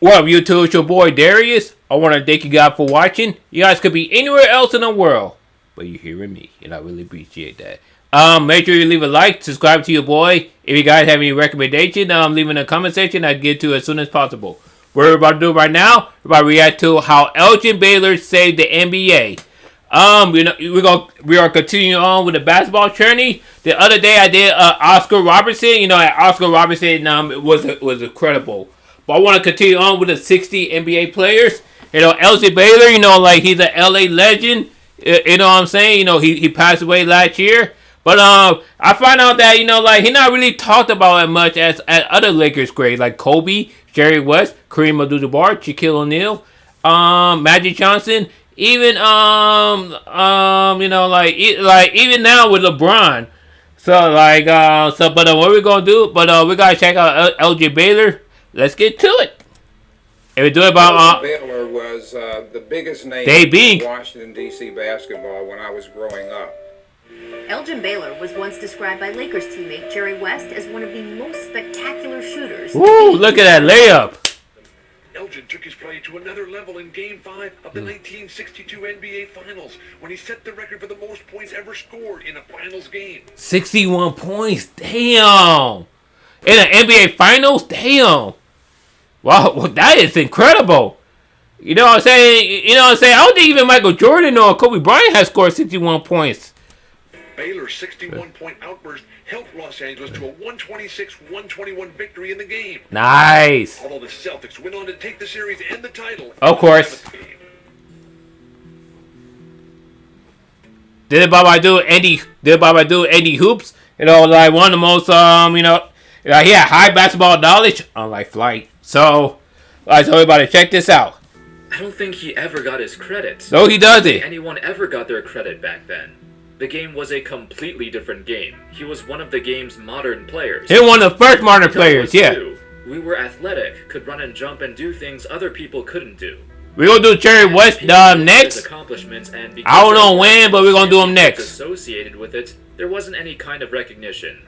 What up, YouTube? It's your boy Darius. I want to thank you guys for watching. You guys could be anywhere else in the world, but you're hearing me, and I really appreciate that. Make sure you leave a like, subscribe to your boy. If you guys have any recommendation, leave in the comment section. I'll get to it as soon as possible. What we're about to do right now, we're about to react to how Elgin Baylor saved the NBA. We are continuing on with the basketball journey. The other day I did Oscar Robertson. Oscar Robertson was incredible. But I want to continue on with the 60 NBA players. Elgin Baylor, he's an LA legend. You know what I'm saying? He passed away last year. But I find out that, he's not really talked about as much as other Lakers greats like Kobe, Jerry West, Kareem Abdul-Jabbar, Shaquille O'Neal, Magic Johnson, even even now with LeBron. But what we're gonna do? But we gotta check out Elgin Baylor. Let's get to it. And we do it about Baylor was the biggest name in Washington D.C. basketball when I was growing up. Elgin Baylor was once described by Lakers teammate Jerry West as one of the most spectacular shooters. Woo! Look at that layup. Elgin took his play to another level in Game 5 of the 1962 NBA Finals when he set the record for the most points ever scored in a Finals game. 61 points. Damn. In an NBA Finals? Damn. Wow, well, that is incredible. You know what I'm saying? I don't think even Michael Jordan or Kobe Bryant has scored 61 points. Baylor's 61-point outburst helped Los Angeles to a 126-121 victory in the game. Nice. Although the Celtics went on to take the series and the title. Of course. Did Baba do Andy Hoops? One of the most he had high basketball knowledge, unlike Flight. So everybody check this out. I don't think he ever got his credit. No, he doesn't. I don't think anyone ever got their credit back then. The game was a completely different game. He was one of the game's modern players. He was one of the first modern players, yeah. We were athletic, could run and jump and do things other people couldn't do. We're going to do Jerry West next. I don't know when, but we're going to do him next. Associated with it, there wasn't any kind of recognition.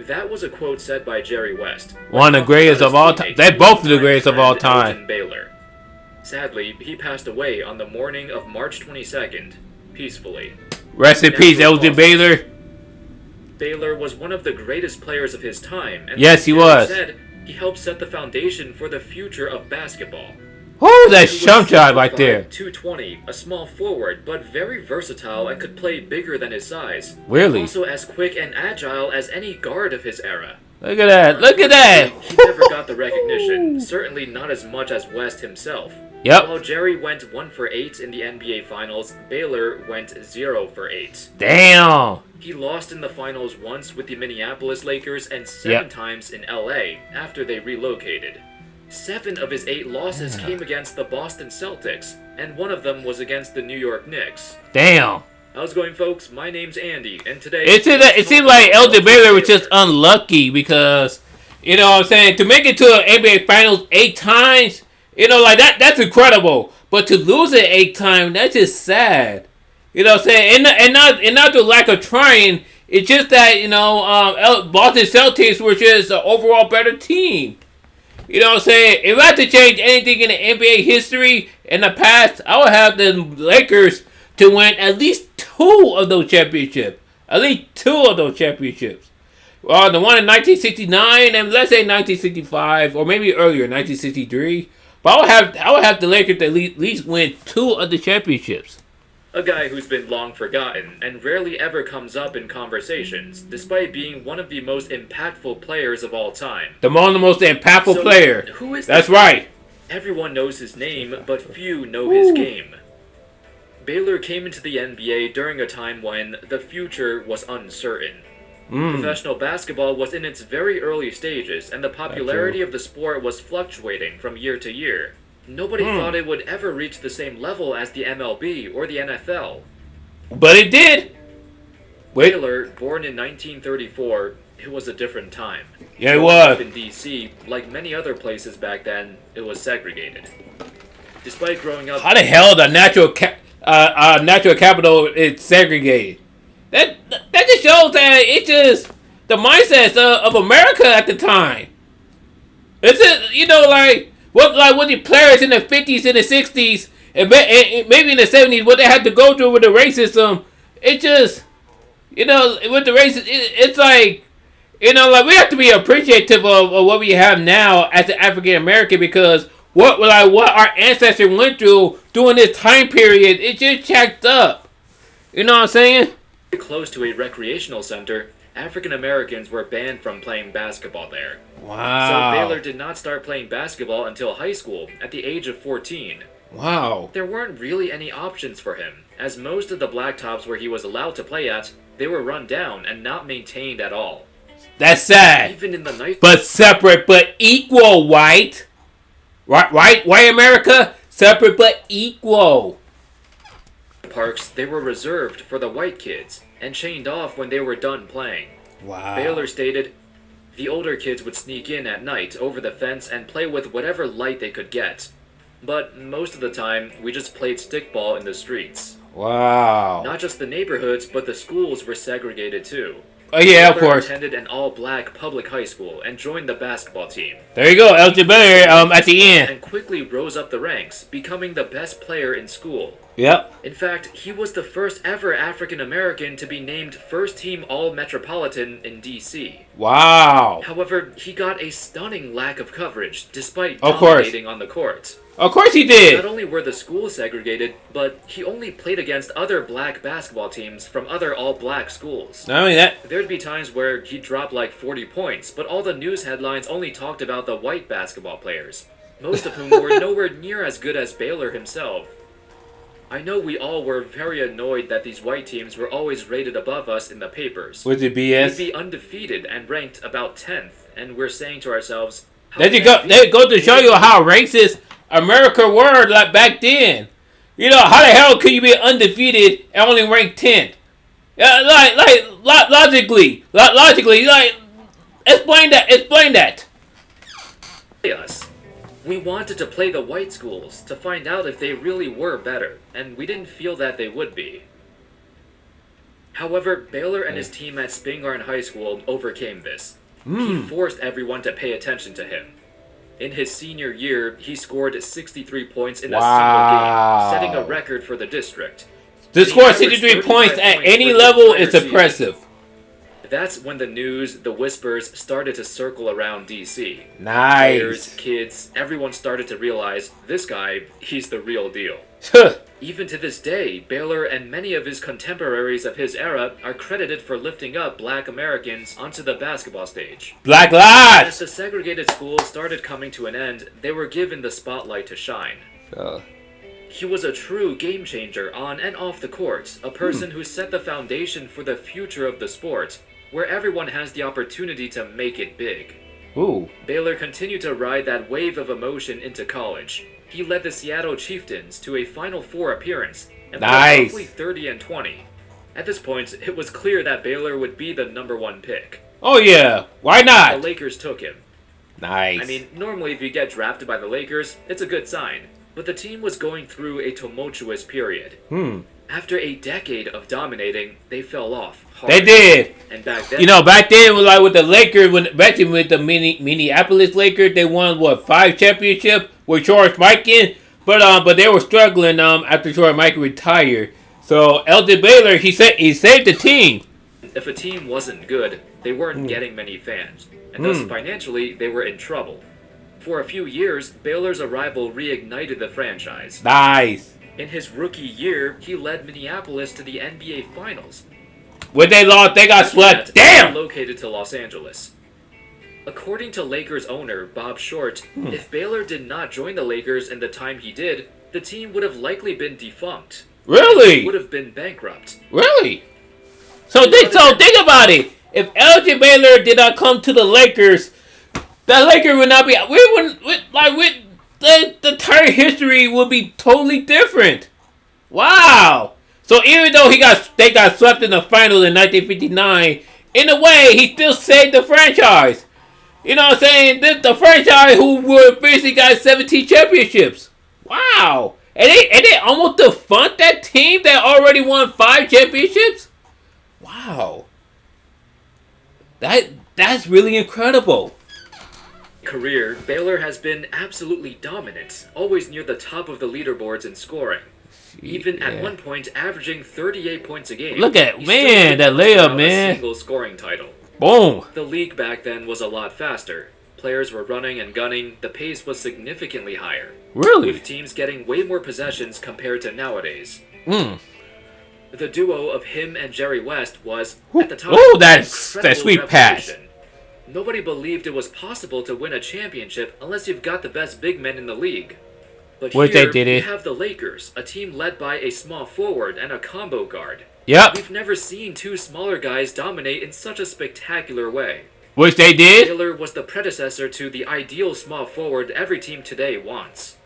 That was a quote said by Jerry West. One of the greatest of all time. They're both the greatest of all time. Elgin Baylor. Sadly, he passed away on the morning of March 22nd, peacefully. Rest in peace, Elgin Baylor. Baylor was one of the greatest players of his time. And yes, he was. Said, he helped set the foundation for the future of basketball. Oh, that jump shot right there. 220, a small forward, but very versatile and could play bigger than his size. Really? Also as quick and agile as any guard of his era. Look at that. Look at that. He never got the recognition. Certainly not as much as West himself. Yep. While Jerry went 1 for 8 in the NBA Finals, Baylor went 0 for 8. Damn. He lost in the finals once with the Minneapolis Lakers and 7 times in LA after they relocated. 7 of his 8 losses came against the Boston Celtics, and one of them was against the New York Knicks. Damn. How's it going, folks? My name's Andy, and today... It seemed like Elgin Baylor was just unlucky because, you know what I'm saying, to make it to an NBA Finals 8 times, that's incredible. But to lose it 8 times, that's just sad. You know what I'm saying? And not the lack of trying, it's just that, Boston Celtics were just an overall better team. You know what I'm saying? If I had to change anything in the NBA history in the past, I would have the Lakers to win at least 2 of those championships. At least 2 of those championships. Well, the one in 1969 and let's say 1965 or maybe earlier, 1963. But I would have the Lakers to at least win 2 of the championships. A guy who's been long forgotten and rarely ever comes up in conversations, despite being one of the most impactful players of all time. The most impactful player. Who is That's right. Everyone knows his name, but few know his game. Baylor came into the NBA during a time when the future was uncertain. Professional basketball was in its very early stages, and the popularity of the sport was fluctuating from year to year. Nobody thought it would ever reach the same level as the MLB or the NFL. But it did. Baylor, born in 1934, it was a different time. Yeah, it was. In D.C., like many other places back then, it was segregated. Despite growing up... How the hell the natural capital is segregated? That just shows that it's just the mindsets of America at the time. It's just, what the players in the 50s and the 60s and maybe in the 70s, what they had to go through with the racism. It just, with the racism, it's like, like we have to be appreciative of what we have now as an African American, because what our ancestors went through during this time period, it just checked up. You know what I'm saying? Close to a recreational center, African Americans were banned from playing basketball there. Wow. So Baylor did not start playing basketball until high school, at the age of 14. Wow. There weren't really any options for him, as most of the blacktops where he was allowed to play at, they were run down and not maintained at all. That's sad. Even in the night. But separate but equal, white. White America? Separate but equal. Parks, they were reserved for the white kids and chained off when they were done playing. Wow. Baylor stated, the older kids would sneak in at night over the fence and play with whatever light they could get. But most of the time, we just played stickball in the streets. Wow. Not just the neighborhoods, but the schools were segregated too. Oh yeah, of Baylor course. attended an all-black public high school and joined the basketball team. There you go, Elgin Baylor. At the end. And quickly rose up the ranks, becoming the best player in school. Yep. In fact, he was the first ever African American to be named first team All-Metropolitan in DC. Wow. However, he got a stunning lack of coverage despite Of course. dominating on the court. Of course he did. Not only were the schools segregated, but he only played against other black basketball teams from other all-black schools. Not only that. There'd be times where he'd drop like 40 points, but all the news headlines only talked about the white basketball players, most of whom were nowhere near as good as Baylor himself. I know we all were very annoyed that these white teams were always rated above us in the papers. Was it BS? We'd be undefeated and ranked about 10th, and we're saying to ourselves, There you go. They go to show you how racist America were like back then. How the hell could you be undefeated and only ranked 10th? Logically, explain that. Us. We wanted to play the white schools to find out if they really were better, and we didn't feel that they would be. However, Baylor and his team at Spingarn High School overcame this. He forced everyone to pay attention to him. In his senior year, he scored 63 points in a single game, setting a record for the district. To score 63 points at any level is impressive. That's when the news, the whispers, started to circle around DC. Nice. Players, kids, everyone started to realize, this guy, he's the real deal. Even to this day, Baylor and many of his contemporaries of his era are credited for lifting up black Americans onto the basketball stage. Black lives! As the segregated schools started coming to an end, they were given the spotlight to shine. He was a true game changer on and off the court, a person who set the foundation for the future of the sport, where everyone has the opportunity to make it big. Ooh. Baylor continued to ride that wave of emotion into college. He led the Seattle Chieftains to a Final Four appearance and put up roughly 30-20. At this point, it was clear that Baylor would be the #1 pick. Oh yeah, why not? The Lakers took him. Nice. I mean, normally if you get drafted by the Lakers, it's a good sign. But the team was going through a tumultuous period. After a decade of dominating, they fell off hard. They did. And back then, back then, like with the Lakers, especially with the Minneapolis Lakers, they won 5 championships with George Mikan, but they were struggling after George Mikan retired. So Elgin Baylor, he saved the team. If a team wasn't good, they weren't getting many fans, and thus financially they were in trouble. For a few years, Baylor's arrival reignited the franchise. Nice. In his rookie year, he led Minneapolis to the NBA Finals. When they lost, they got swept. Damn! Relocated to Los Angeles. According to Lakers owner Bob Short, if Baylor did not join the Lakers in the time he did, the team would have likely been defunct. Really? It would have been bankrupt. Really? So think about it. If Elgin Baylor did not come to the Lakers, the Lakers would not be. The entire history would be totally different. Wow. So even though they got swept in the finals in 1959, in a way he still saved the franchise. You know what I'm saying? The franchise who basically got 17 championships. Wow. And they almost defunct that team that already won 5 championships? Wow. That's really incredible. career, Baylor has been absolutely dominant, always near the top of the leaderboards in scoring. Even at one point, averaging 38 points a game. Look at, man, that layup, man. A single scoring title. Boom. The league back then was a lot faster. Players were running and gunning. The pace was significantly higher. Really? With teams getting way more possessions compared to nowadays. The duo of him and Jerry West was, at the time, that sweet pass. Nobody believed it was possible to win a championship unless you've got the best big men in the league. But Which here, they did it. we have the Lakers, a team led by a small forward and a combo guard. Yep. We've never seen two smaller guys dominate in such a spectacular way. Which they did. Baylor was the predecessor to the ideal small forward every team today wants.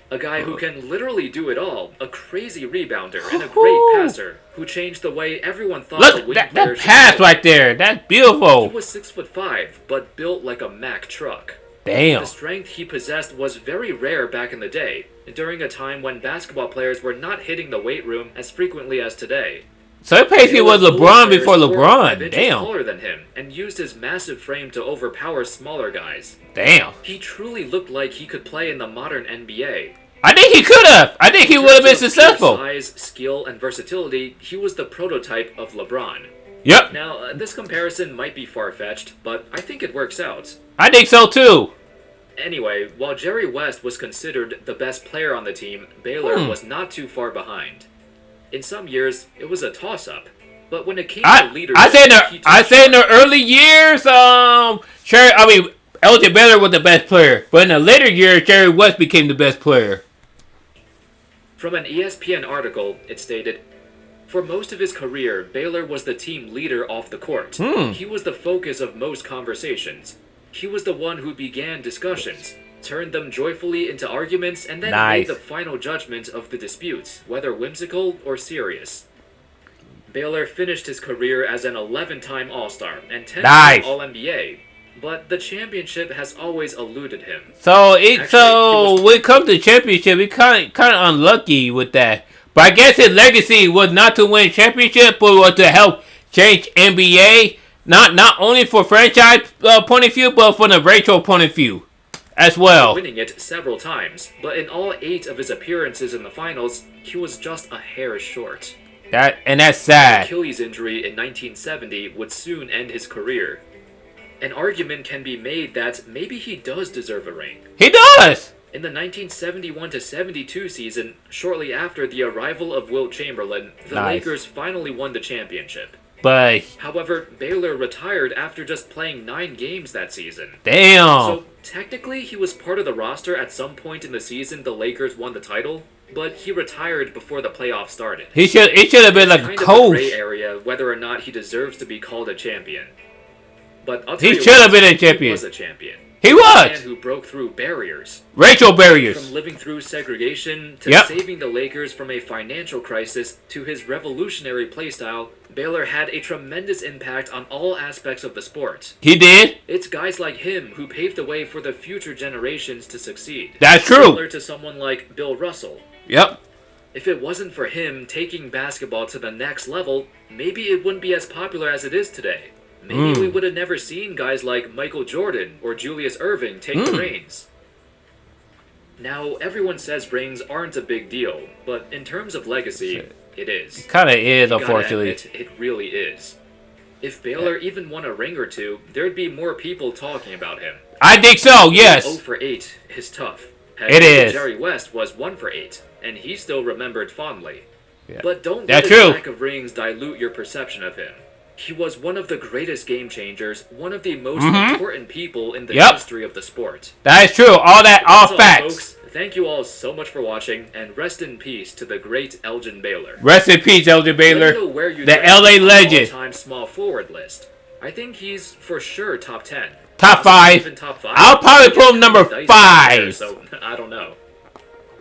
A guy who can literally do it all, a crazy rebounder and a great passer, who changed the way everyone thought the Look, wing that player should pass play. right there. That's beautiful. He was 6'5", but built like a Mack truck. Damn. The strength he possessed was very rare back in the day, during a time when basketball players were not hitting the weight room as frequently as today. So it basically was LeBron before Players 4 or 5 LeBron. inches Damn. taller than him, and used his massive frame to overpower smaller guys. Damn. He truly looked like he could play in the modern NBA. I think he could have. I think he would have been In terms of successful. pure size, skill, and versatility, he was the prototype of LeBron. Yep. Now, this comparison might be far-fetched, but I think it works out. I think so too. Anyway, while Jerry West was considered the best player on the team, Baylor was not too far behind. In some years, it was a toss-up, but when it came to leadership, I say in the early years, sure. I mean, Elgin Baylor was the best player, but in the later years, Jerry West became the best player. From an ESPN article, it stated, "For most of his career, Baylor was the team leader off the court. He was the focus of most conversations. He was the one who began discussions, turned them joyfully into arguments, and then made the final judgment of the disputes, whether whimsical or serious." Baylor finished his career as an 11-time All-Star and 10-time All-NBA, but the championship has always eluded him. So when it comes to championship, we kind of unlucky with that. But I guess his legacy was not to win championship, but was to help change NBA. Not only for franchise point of view, but from the racial point of view as well. Winning it several times, but in all 8 of his appearances in the finals, he was just a hair short. That's sad. An Achilles injury in 1970 would soon end his career. An argument can be made that maybe he does deserve a ring. He does! In the 1971-72 season, shortly after the arrival of Wilt Chamberlain, the Lakers finally won the championship. But however, Baylor retired after just playing 9 games that season. Damn! So technically, he was part of the roster at some point in the season the Lakers won the title, but he retired before the playoffs started. It should have been like a coach. Kind of a gray area whether or not he deserves to be called a champion. But I'll tell you, he should have been a champion. He was a champion. He was! A man who broke through barriers. Racial barriers. From living through segregation to saving the Lakers from a financial crisis to his revolutionary playstyle, Baylor had a tremendous impact on all aspects of the sport. He did. It's guys like him who paved the way for the future generations to succeed. That's true. Similar to someone like Bill Russell. Yep. If it wasn't for him taking basketball to the next level, maybe it wouldn't be as popular as it is today. Maybe we would have never seen guys like Michael Jordan or Julius Erving take the reins. Now, everyone says rings aren't a big deal, but in terms of legacy, it is. It kind of is, You gotta unfortunately. admit, it really is. If Baylor even won a ring or two, there'd be more people talking about him. I think so, yes. 0 for 8 is tough. It is. Jerry West was 1 for 8, and he's still remembered fondly. Yeah. But don't That's let his true. lack of rings dilute your perception of him. He was one of the greatest game changers, one of the most important people in the history of the sport. That is true. All That's facts. Folks. Thank you all so much for watching, and rest in peace to the great Elgin Baylor. Rest in peace, Elgin Baylor. Let me know where you The LA legend. all-time small forward list. I think he's for sure top 10. Top 5. Even top 5. I'll probably put him number 5. So I don't know.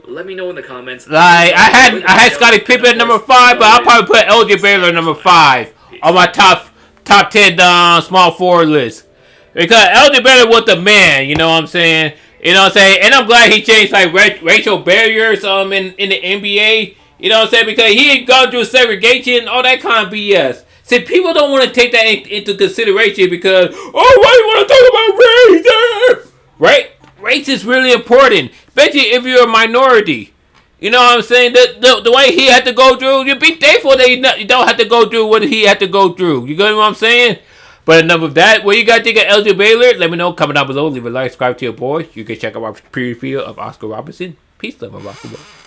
Let me know in the comments. Like I had Scottie Pippen at number 5, but I'll probably put Elgin Baylor number 5 on my top 10 small forward list. Because Elgin Baylor was the man, you know what I'm saying? You know what I'm saying? And I'm glad he changed like racial barriers in the NBA. You know what I'm saying? Because he ain't gone through segregation, all that kind of BS. See, people don't want to take that into consideration because, why do you want to talk about race? right? Race is really important, especially if you're a minority. You know what I'm saying? The way he had to go through, you be thankful that you don't have to go through what he had to go through. You get what I'm saying? But enough of that. What you guys think of Elgin Baylor? Let me know. Comment down below. Leave a like, subscribe to your boy. You can check out our previous video of Oscar Robertson. Peace, love, and basketball.